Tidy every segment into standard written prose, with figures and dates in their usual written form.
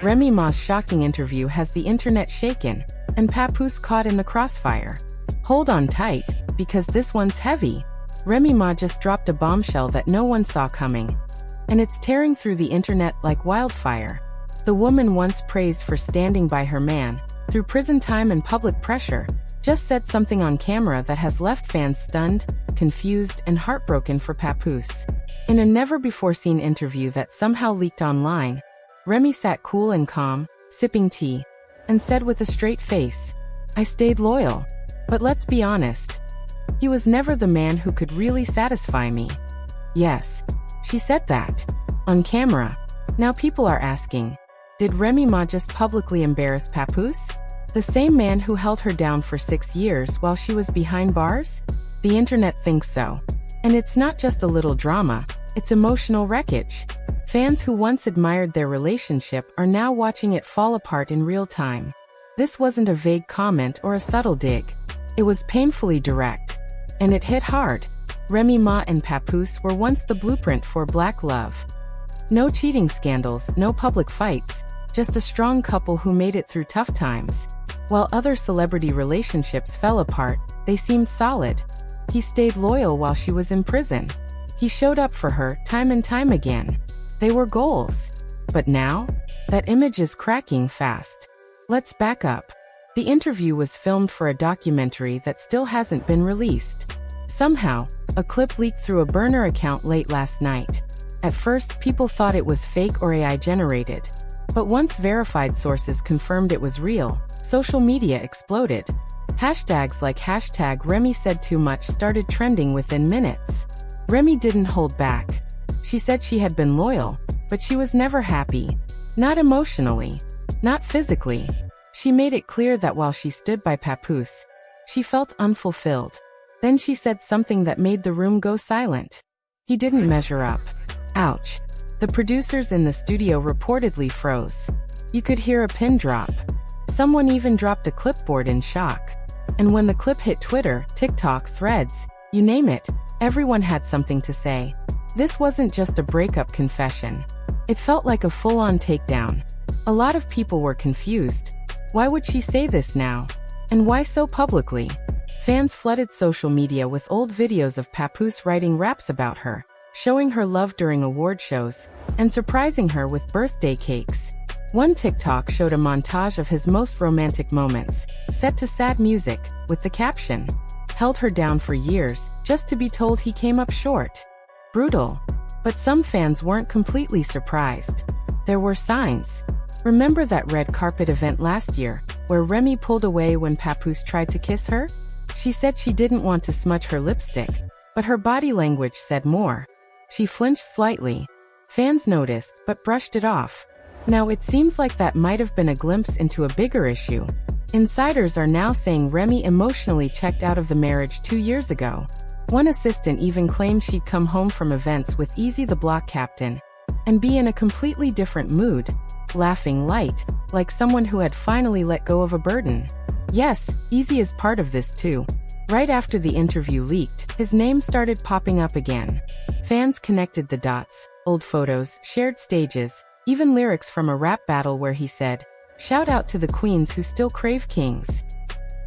Remy Ma's shocking interview has the internet shaken, and Papoose caught in the crossfire. Hold on tight, because this one's heavy. Remy Ma just dropped a bombshell that no one saw coming, and it's tearing through the internet like wildfire. The woman, once praised for standing by her man through prison time and public pressure, just said something on camera that has left fans stunned, confused, and heartbroken for Papoose. In a never-before-seen interview that somehow leaked online, Remy sat cool and calm, sipping tea, and said with a straight face, "I stayed loyal. But let's be honest. He was never the man who could really satisfy me." Yes, she said that on camera. Now people are asking, did Remy Ma just publicly embarrass Papoose? The same man who held her down for 6 years while she was behind bars? The internet thinks so. And it's not just a little drama, it's emotional wreckage. Fans who once admired their relationship are now watching it fall apart in real time. This wasn't a vague comment or a subtle dig. It was painfully direct. And it hit hard. Remy Ma and Papoose were once the blueprint for black love. No cheating scandals, no public fights, just a strong couple who made it through tough times. While other celebrity relationships fell apart, they seemed solid. He stayed loyal while she was in prison. He showed up for her time and time again. They were goals. But now, that image is cracking fast. Let's back up. The interview was filmed for a documentary that still hasn't been released. Somehow, a clip leaked through a burner account late last night. At first, people thought it was fake or AI generated. But once verified sources confirmed it was real, social media exploded. Hashtags like #RemySaidTooMuch started trending within minutes. Remy didn't hold back. She said she had been loyal, but she was never happy. Not emotionally. Not physically. She made it clear that while she stood by Papoose, she felt unfulfilled. Then she said something that made the room go silent. He didn't measure up. Ouch. The producers in the studio reportedly froze. You could hear a pin drop. Someone even dropped a clipboard in shock. And when the clip hit Twitter, TikTok, Threads, you name it, everyone had something to say. This wasn't just a breakup confession. It felt like a full-on takedown. A lot of people were confused. Why would she say this now? And why so publicly? Fans flooded social media with old videos of Papoose writing raps about her, showing her love during award shows, and surprising her with birthday cakes. One TikTok showed a montage of his most romantic moments, set to sad music, with the caption, "Held her down for years, just to be told he came up short." Brutal. But some fans weren't completely surprised. There were signs. Remember that red carpet event last year, where Remy pulled away when Papoose tried to kiss her? She said she didn't want to smudge her lipstick, but her body language said more. She flinched slightly. Fans noticed, but brushed it off. Now it seems like that might have been a glimpse into a bigger issue. Insiders are now saying Remy emotionally checked out of the marriage 2 years ago. One assistant even claimed she'd come home from events with Easy the Block Captain and be in a completely different mood, laughing light, like someone who had finally let go of a burden. Yes, Easy is part of this too. Right after the interview leaked, his name started popping up again. Fans connected the dots, old photos, shared stages, even lyrics from a rap battle where he said, "Shout out to the queens who still crave kings."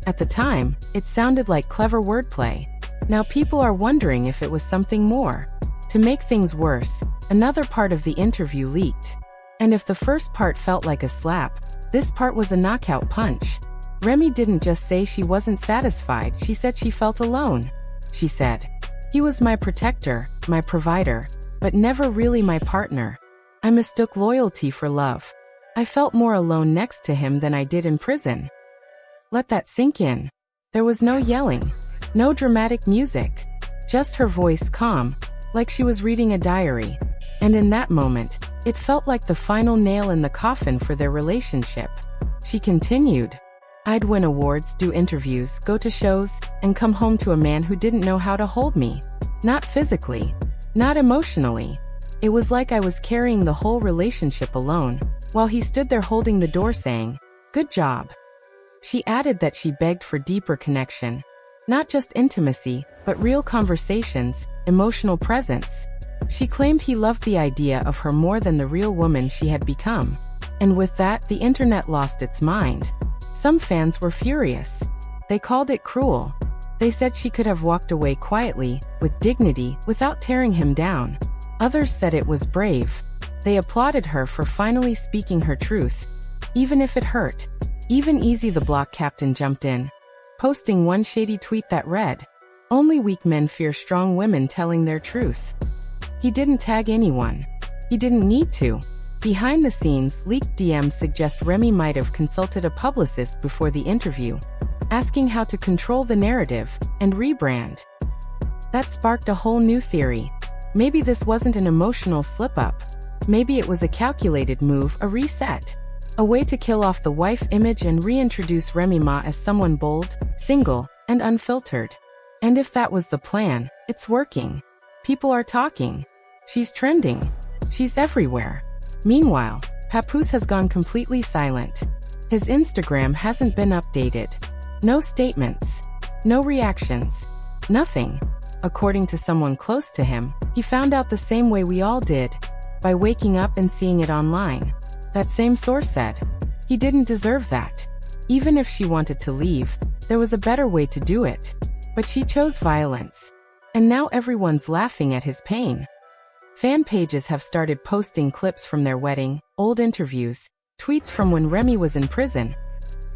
At the time, it sounded like clever wordplay. Now people are wondering if it was something more. To make things worse, another part of the interview leaked. And if the first part felt like a slap, this part was a knockout punch. Remy didn't just say she wasn't satisfied, she said she felt alone. She said, "He was my protector, my provider, but never really my partner. I mistook loyalty for love. I felt more alone next to him than I did in prison." Let that sink in. There was no yelling, no dramatic music, just her voice calm, like she was reading a diary. And in that moment, it felt like the final nail in the coffin for their relationship. She continued, "I'd win awards, do interviews, go to shows, and come home to a man who didn't know how to hold me. Not physically, not emotionally. It was like I was carrying the whole relationship alone, while he stood there holding the door saying, 'Good job.'" She added that she begged for deeper connection. Not just intimacy, but real conversations, emotional presence. She claimed he loved the idea of her more than the real woman she had become. And with that, the internet lost its mind. Some fans were furious. They called it cruel. They said she could have walked away quietly, with dignity, without tearing him down. Others said it was brave. They applauded her for finally speaking her truth, even if it hurt. Even Easy the block captain jumped in, posting one shady tweet that read, "Only weak men fear strong women telling their truth." He didn't tag anyone. He didn't need to. Behind the scenes, leaked DMs suggest Remy might have consulted a publicist before the interview, asking how to control the narrative and rebrand. That sparked a whole new theory. Maybe this wasn't an emotional slip-up. Maybe it was a calculated move, a reset. A way to kill off the wife image and reintroduce Remy Ma as someone bold, single, and unfiltered. And if that was the plan, it's working. People are talking. She's trending. She's everywhere. Meanwhile, Papoose has gone completely silent. His Instagram hasn't been updated. No statements. No reactions. Nothing. According to someone close to him, he found out the same way we all did, by waking up and seeing it online. That same source said, he didn't deserve that. Even if she wanted to leave, there was a better way to do it. But she chose violence. And now everyone's laughing at his pain. Fan pages have started posting clips from their wedding, old interviews, tweets from when Remy was in prison,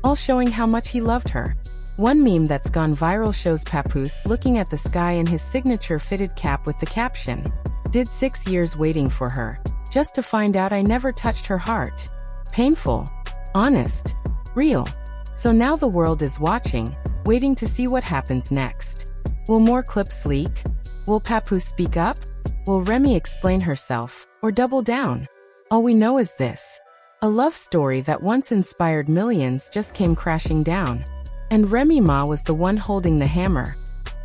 all showing how much he loved her. One meme that's gone viral shows Papoose looking at the sky in his signature fitted cap with the caption, "Did 6 years waiting for her, just to find out I never touched her heart." Painful, honest, real. So now the world is watching, waiting to see what happens next. Will more clips leak? Will Papoose speak up? Will Remy explain herself, or double down? All we know is this. A love story that once inspired millions just came crashing down. And Remy Ma was the one holding the hammer.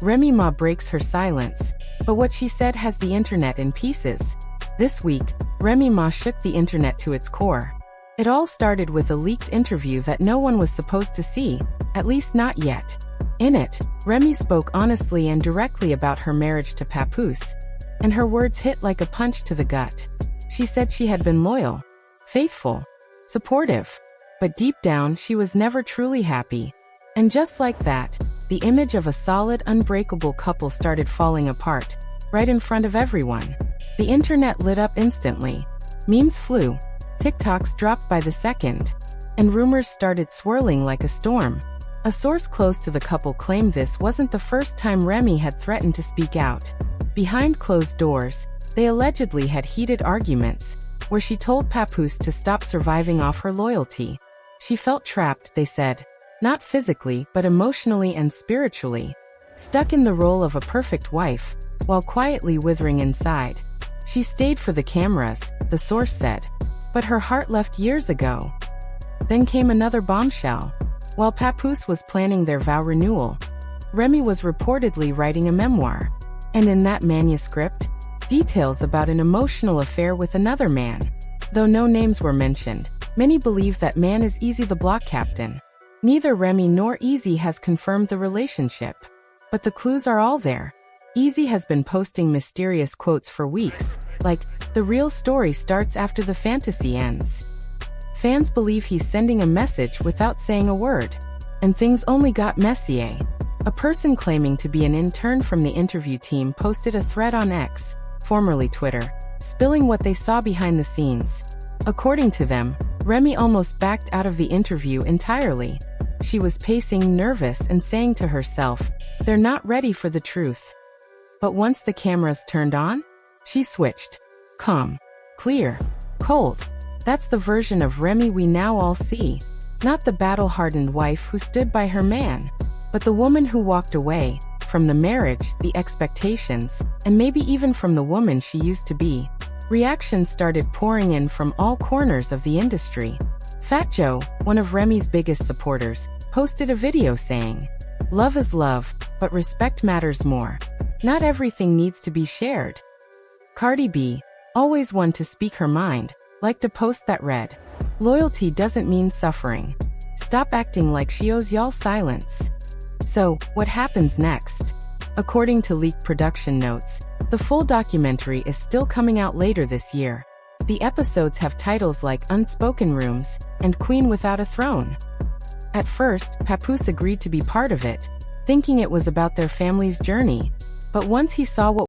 Remy Ma breaks her silence, but what she said has the internet in pieces. This week, Remy Ma shook the internet to its core. It all started with a leaked interview that no one was supposed to see, at least not yet. In it, Remy spoke honestly and directly about her marriage to Papoose, and her words hit like a punch to the gut. She said she had been loyal, faithful, supportive, but deep down she was never truly happy. And just like that, the image of a solid, unbreakable couple started falling apart, right in front of everyone. The internet lit up instantly. Memes flew, TikToks dropped by the second, and rumors started swirling like a storm. A source close to the couple claimed this wasn't the first time Remy had threatened to speak out. Behind closed doors, they allegedly had heated arguments, where she told Papoose to stop surviving off her loyalty. She felt trapped, they said, not physically but emotionally and spiritually, stuck in the role of a perfect wife, while quietly withering inside. She stayed for the cameras, the source said, but her heart left years ago. Then came another bombshell. While Papoose was planning their vow renewal, Remy was reportedly writing a memoir. And in that manuscript, details about an emotional affair with another man. Though no names were mentioned, many believe that man is Easy the block captain. Neither Remy nor Easy has confirmed the relationship. But the clues are all there. Easy has been posting mysterious quotes for weeks, like, "The real story starts after the fantasy ends." Fans believe he's sending a message without saying a word. And things only got messier. A person claiming to be an intern from the interview team posted a thread on X, formerly Twitter, spilling what they saw behind the scenes. According to them, Remy almost backed out of the interview entirely. She was pacing, nervous, and saying to herself, "They're not ready for the truth." But once the cameras turned on, she switched. Calm, clear, cold. That's the version of Remy we now all see. Not the battle-hardened wife who stood by her man, but the woman who walked away, from the marriage, the expectations, and maybe even from the woman she used to be. Reactions started pouring in from all corners of the industry. Fat Joe, one of Remy's biggest supporters, posted a video saying, "Love is love, but respect matters more. Not everything needs to be shared." Cardi B, always one to speak her mind, liked a post that read, "Loyalty doesn't mean suffering. Stop acting like she owes y'all silence." So, what happens next? According to leaked production notes, the full documentary is still coming out later this year. The episodes have titles like Unspoken Rooms and Queen Without a Throne. At first, Papoose agreed to be part of it, thinking it was about their family's journey. But once he saw what